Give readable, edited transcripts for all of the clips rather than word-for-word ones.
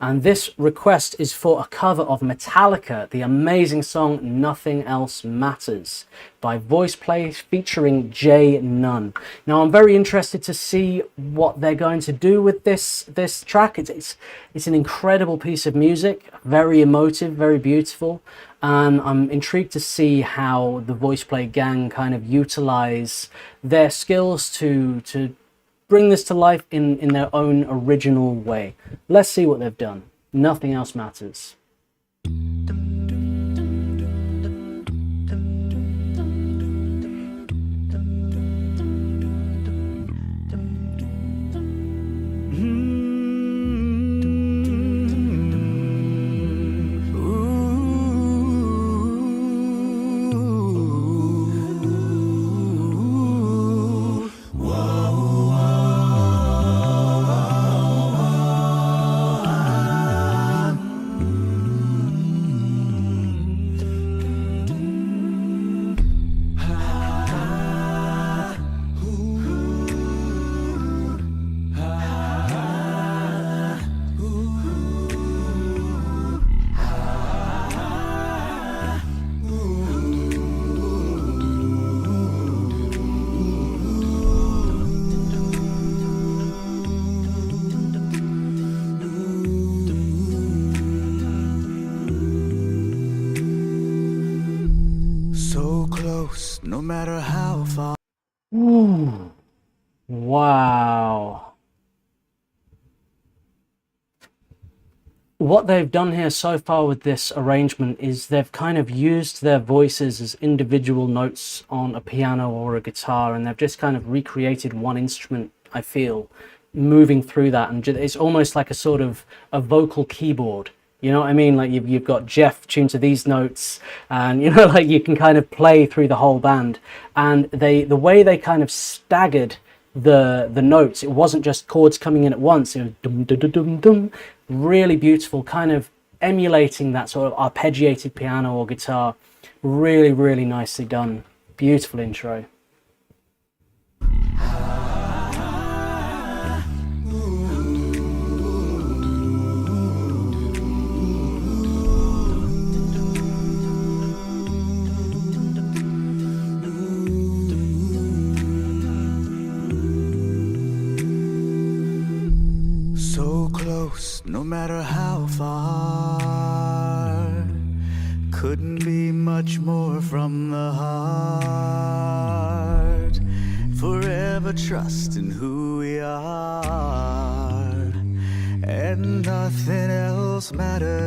And this request is for a cover of Metallica, the amazing song Nothing Else Matters by VoicePlay featuring J.NONE. Now I'm very interested to see what they're going to do with this track. It's an incredible piece of music, very emotive, very beautiful, and I'm intrigued to see how the VoicePlay gang kind of utilize their skills to bring this to life in their own original way. Let's see what they've done. Nothing Else Matters. No matter how far. Ooh. Wow. What they've done here so far with this arrangement is they've kind of used their voices as individual notes on a piano or a guitar, and they've just kind of recreated one instrument, I feel, moving through that, and it's almost like a sort of a vocal keyboard. You know what I mean? Like you've got Jeff tuned to these notes, and you know, like you can kind of play through the whole band. And the way they kind of staggered the notes, it wasn't just chords coming in at once. It was dum dum dum dum dum, really beautiful, kind of emulating that sort of arpeggiated piano or guitar. Really, really nicely done. Beautiful intro. No matter how far, couldn't be much more from the heart. Forever trusting who we are, and nothing else matters.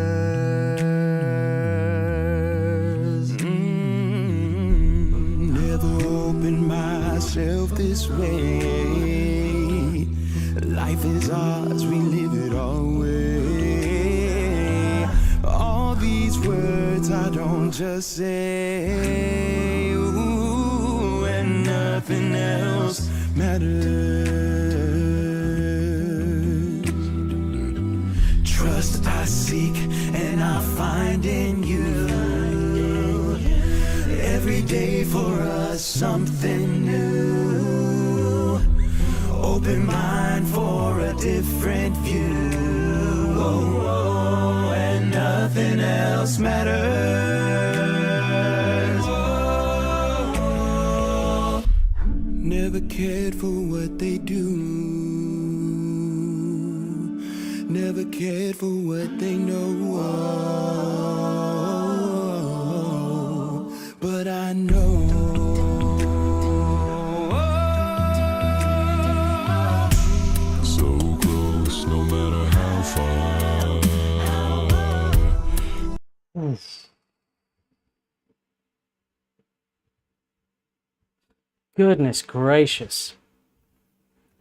Never opened myself this way. Life is ours, we live it our way. All these words I don't just say, ooh, and nothing else matters. Trust I seek and I find in you. Every day for us something new. Open mind for a different view. Oh, oh, and nothing else matters. Oh, never cared for what they do. Never cared for what they know. But I know. Goodness gracious.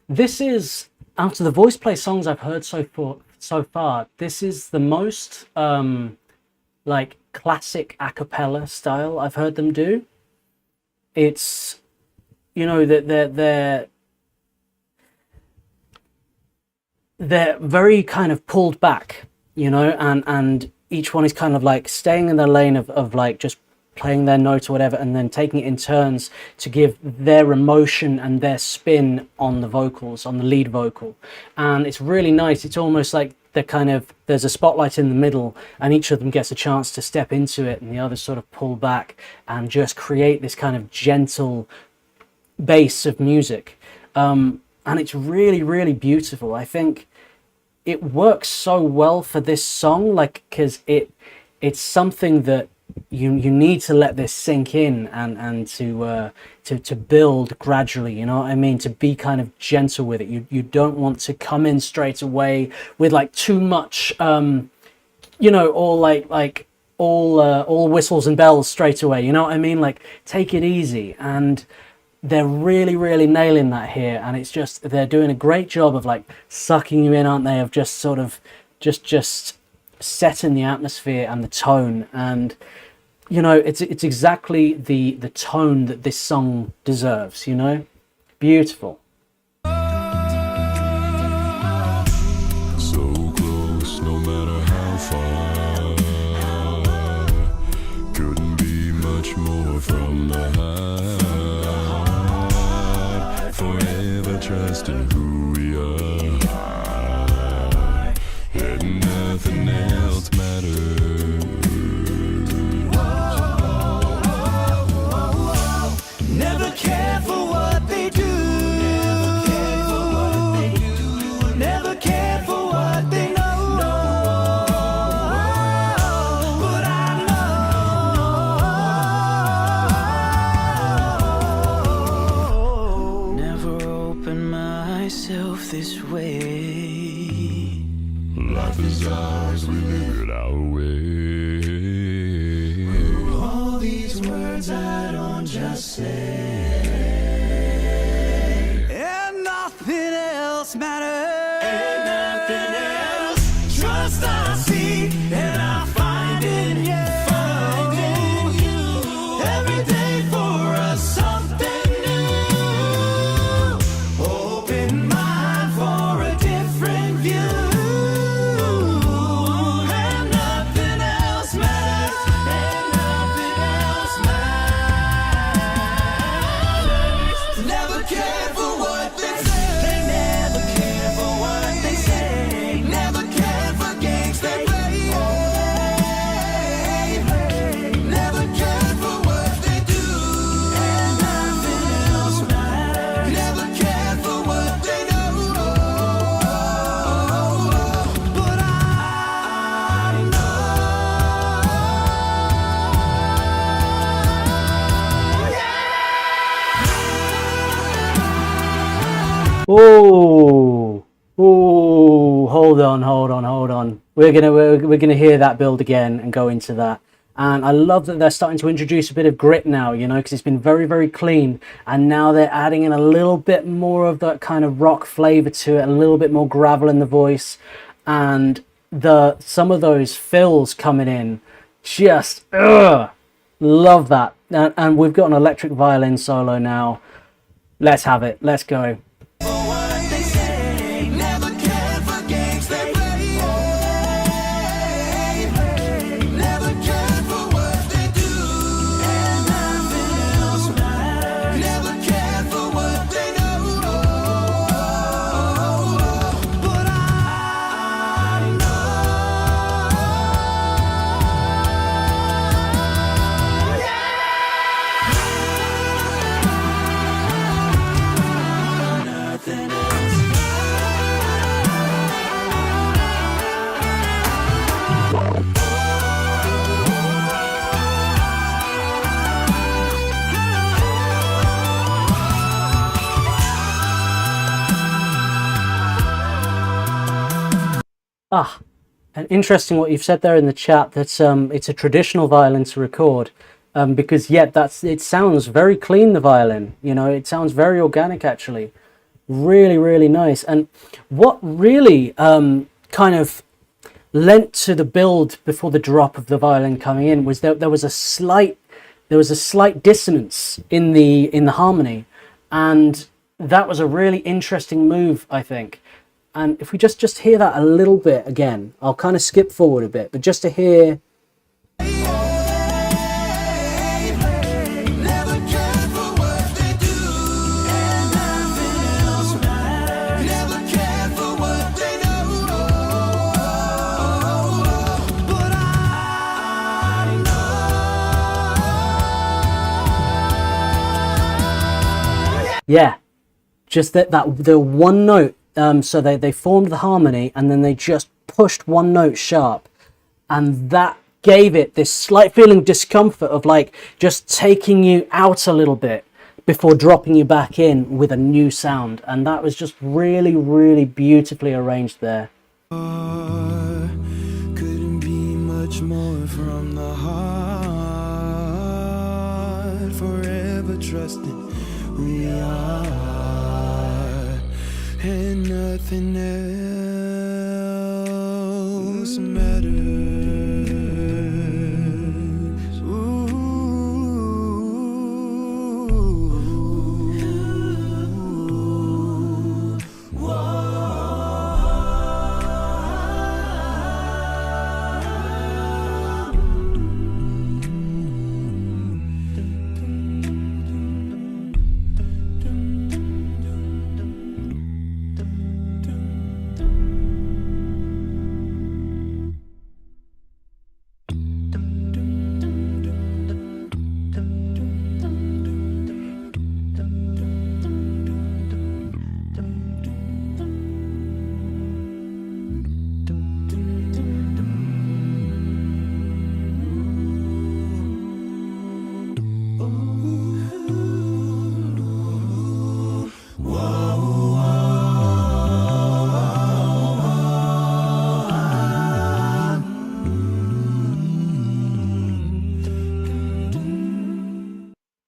This is, out of the VoicePlay songs I've heard so far, this is the most like classic a cappella style I've heard them do. It's, you know, that they're very kind of pulled back, you know, and each one is kind of like staying in their lane of like just playing their note or whatever, and then taking it in turns to give their emotion and their spin on the vocals, on the lead vocal. And it's really nice. It's almost like they're kind of, there's a spotlight in the middle, and each of them gets a chance to step into it, and the others sort of pull back and just create this kind of gentle base of music. And it's really, really beautiful. I think it works so well for this song, like, because it's something that you need to let this sink in, and to build gradually, you know what I mean, to be kind of gentle with it. You don't want to come in straight away with like too much you know, all whistles and bells straight away, you know what I mean, like take it easy. And they're really, really nailing that here, and it's just, they're doing a great job of like sucking you in, aren't they, of just sort of just setting the atmosphere and the tone. And you know, it's exactly the tone that this song deserves, you know. Beautiful. So close, no matter how far. Couldn't be much more from the heart. Forever trusting who we are, and nothing else matters. Never care for what they do. Never care for what they know. But I know. Never open myself this way. Life is ours, we live it our way. All these words I don't just say. Nothing else matters. And nothing else. Trust I see, and I find in you. Finding you. Every day for us something new. Open mind for a different view. And nothing else matters. And nothing else matters. Never care for what they say. Oh, hold on. We're gonna hear that build again and go into that. And I love that they're starting to introduce a bit of grit now, you know, because it's been very, very clean, and now they're adding in a little bit more of that kind of rock flavor to it, a little bit more gravel in the voice, and some of those fills coming in, just love that. And we've got an electric violin solo now. Let's have it. Let's go. And interesting what you've said there in the chat, that it's a traditional violin to record, because it sounds very clean, the violin, you know, it sounds very organic actually. Really, really nice. And what really kind of lent to the build before the drop of the violin coming in was that there was a slight dissonance in the harmony, and that was a really interesting move, I think. And if we just hear that a little bit again, I'll kind of skip forward a bit, but just to hear. Yeah, just that the one note. So they formed the harmony, and then they just pushed one note sharp, and that gave it this slight feeling of discomfort of like just taking you out a little bit before dropping you back in with a new sound, and that was just really, really beautifully arranged there. Couldn't be much more from the heart, forever trusting who we are, and nothing else matters.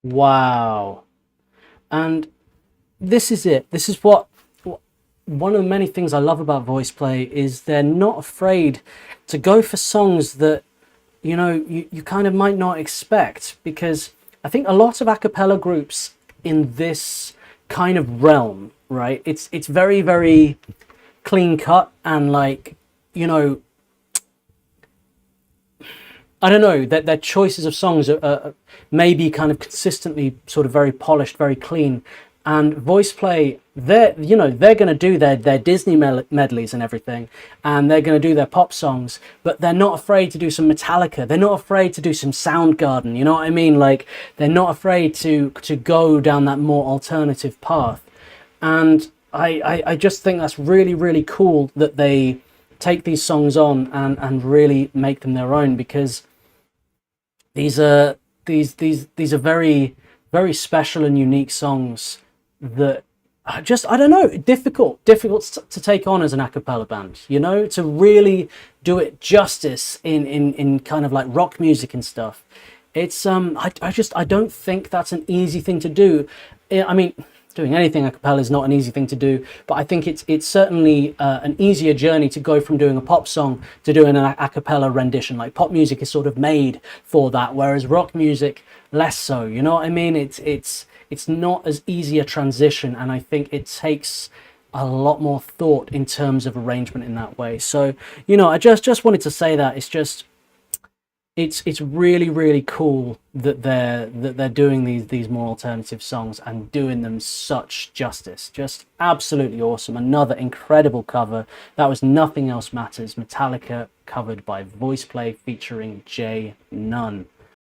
Wow. And this is it. This is what one of the many things I love about VoicePlay is they're not afraid to go for songs that, you know, you kind of might not expect, because I think a lot of a cappella groups in this kind of realm, right? It's very, very clean cut, and like, you know, I don't know, that their choices of songs are maybe kind of consistently sort of very polished, very clean. And VoicePlay, they're going to do their Disney medleys and everything, and they're going to do their pop songs, but they're not afraid to do some Metallica. They're not afraid to do some Soundgarden. You know what I mean? Like, they're not afraid to go down that more alternative path. And I just think that's really, really cool that they take these songs on and really make them their own, because these are very, very special and unique songs that are just, I don't know, difficult to take on as an a cappella band, you know, to really do it justice in kind of like rock music and stuff. It's I don't think that's an easy thing to do. I mean, doing anything a cappella is not an easy thing to do, but I think it's certainly an easier journey to go from doing a pop song to doing an a cappella rendition. Like, pop music is sort of made for that, whereas rock music less so. You know what I mean? It's not as easy a transition, and I think it takes a lot more thought in terms of arrangement in that way. So, you know, I just wanted to say that it's really, really cool that they're doing these more alternative songs and doing them such justice. Just absolutely awesome. Another incredible cover. That was Nothing Else Matters, Metallica, covered by VoicePlay featuring J.NONE.